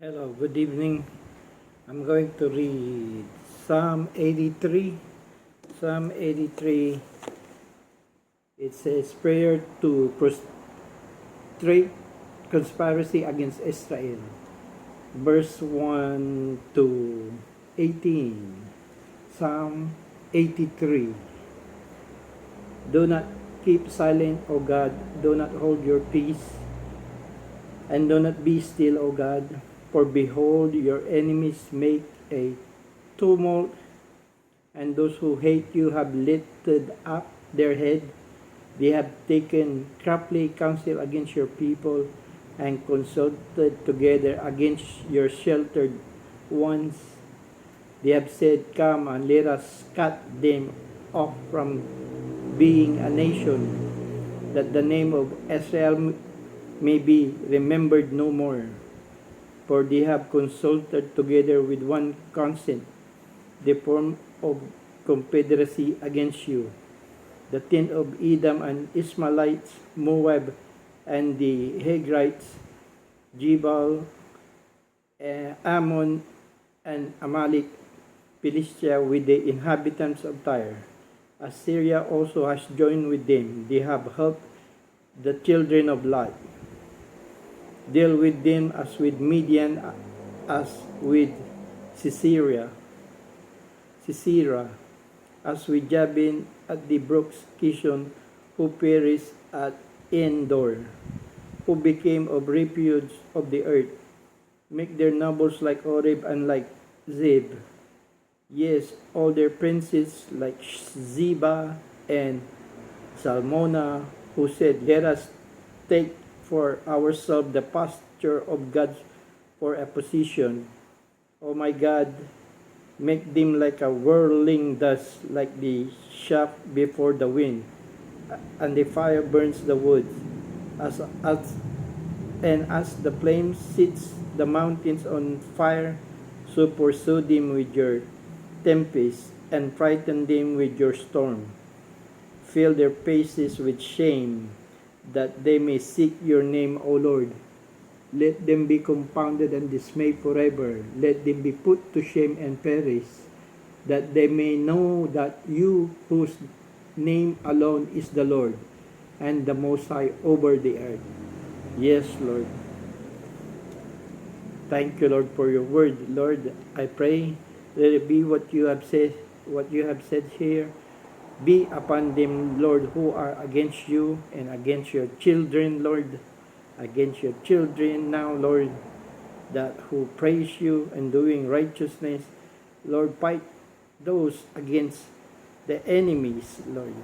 Hello, good evening. I'm going to read Psalm 83. Psalm 83, it says, Prayer to prostrate conspiracy against Israel. Verse 1 to 18. Psalm 83. Do not keep silent, O God. Do not hold your peace. And do not be still, O God. For behold, your enemies make a tumult, and those who hate you have lifted up their head. They have taken crafty counsel against your people, and consulted together against your sheltered ones. They have said, Come and let us cut them off from being a nation, that the name of Israel may be remembered no more. For they have consulted together with one consent the form of confederacy against you. The tent of Edom and Ishmaelites, Moab, and the Hagrites, Jebal, Ammon, and Amalek, Philistia with the inhabitants of Tyre. Assyria also has joined with them. They have helped the children of Lot. Deal with them as with Midian, as with Sisera, as with Jabin at the brooks Kishon, who perished at Endor, who became of refuge of the earth. Make their nobles like Oreb and like Zeb. Yes, all their princes like Ziba and Salmona, who said, Let us take for ourselves the pasture of God for a possession. O my God, make them like a whirling dust, like the chaff before the wind, and the fire burns the wood. As the flame sets the mountains on fire, so pursue them with your tempest, and frighten them with your storm. Fill their faces with shame, that they may seek your name, O Lord. Let them be confounded and dismayed forever. Let them be put to shame and perish, that they may know that you, whose name alone is the Lord, and the Most High over the earth. Yes, Lord. Thank you, Lord, for your word. Lord, I pray, let it be what you have said here. Be upon them, Lord, who are against you and against your children, Lord. Against your children now, Lord, that who praise you and doing righteousness. Lord, fight those against the enemies, Lord.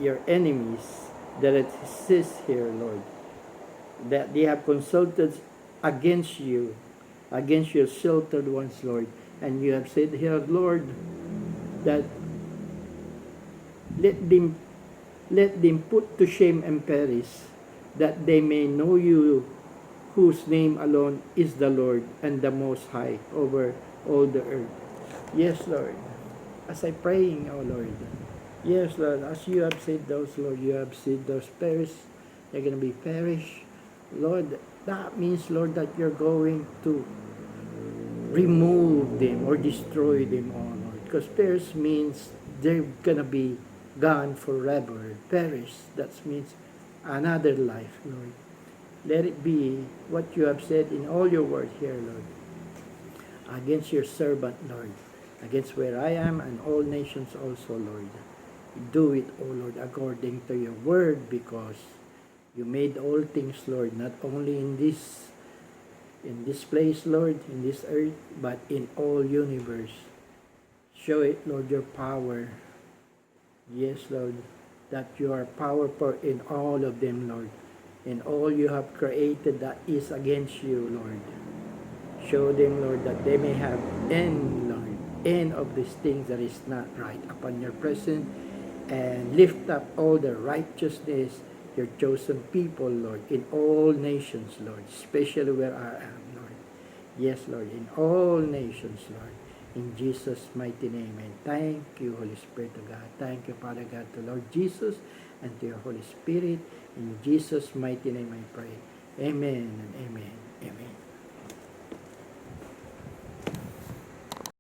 Your enemies that exist here, Lord. That they have consulted against you, against your sheltered ones, Lord. And you have said here, Lord, that let them put to shame and perish, that they may know you, whose name alone is the Lord, and the Most High over all the earth. Yes, Lord. As I praying, O Lord. Yes, Lord. As you have said those, Lord, you have said those perish. They're going to be perished. Lord, that means, Lord, that you're going to remove them or destroy them, O Lord. Because perish means they're going to be gone forever, perish. That means another life, Lord. Let it be what you have said in all your word here, Lord, against your servant, Lord, against where I am and all nations also, Lord. Do it, O Lord, according to your word, because you made all things, Lord, not only in this place, Lord, in this earth, but in all universe. Show it, Lord, your power. Yes, Lord, that you are powerful in all of them, Lord. In all you have created that is against you, Lord. Show them, Lord, that they may have end, Lord, end of these things that is not right upon your presence, and lift up all the righteousness, your chosen people, Lord, in all nations, Lord, especially where I am, Lord. Yes, Lord, in all nations, Lord. In Jesus' mighty name. And thank you, Holy Spirit of God. Thank you, Father God, to Lord Jesus, and to your Holy Spirit. In Jesus' mighty name I pray. Amen and amen.